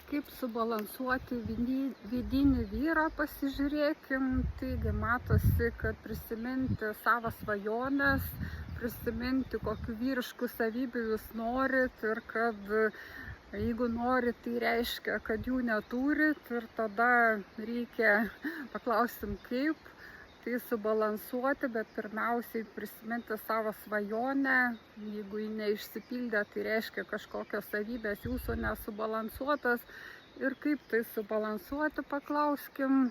Kaip subalansuoti vidinį vyrą, pasižiūrėkim. Taigi matosi, kad prisiminti savo svajones, prisiminti, kokių vyriškų savybių jūs norit ir kad jeigu norit, tai reiškia, kad jų neturit ir tada reikia, paklausim kaip, tai subalansuoti, bet pirmiausiai prisiminti savo svajonę. Jeigu ji neišsipildė, tai reiškia kažkokios savybės jūsų nesubalansuotas. Ir kaip tai subalansuoti, paklauskim.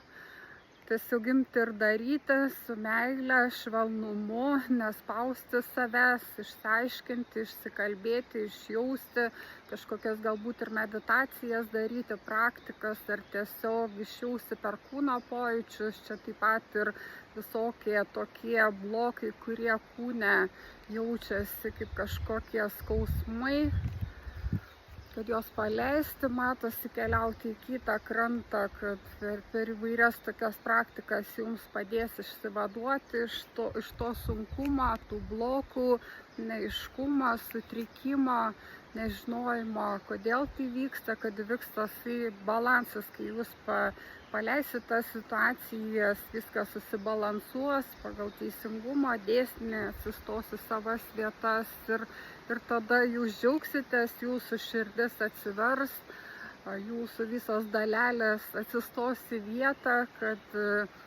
Tiesiog imti ir daryti su meile, švelnumu, nespausti savęs, išsiaiškinti, išsikalbėti, išjausti, kažkokias galbūt ir meditacijas daryti, praktikas, ar tiesiog išjausti per kūno pojūčius. Čia taip pat ir visokie tokie blokai, kurie kūne jaučiasi kaip kažkokie skausmai, kad jos paleisti, matosi, keliauti į kitą krantą, kad per įvairias tokias praktikas jums padės išsivaduoti iš to sunkumo, tų blokų, neaiškumo, sutrikimo, nežinojimo, kodėl tai vyksta, kad vyks tasai balansas, kai jūs paleisit tas situacijas, viskas susibalansuos pagal teisingumo dėsnį, atsistos į savas vietas ir tada jūs džiaugsitės, jūsų širdis atsivers, jūsų visos dalelės atsistos į vietą, kad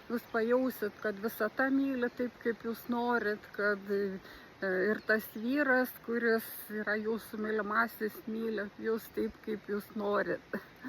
jūs pajausit, kad visata myli taip, kaip jūs norit, kad ir tas vyras, kuris yra jūsų mylimasis, myli jūs taip, kaip jūs norit.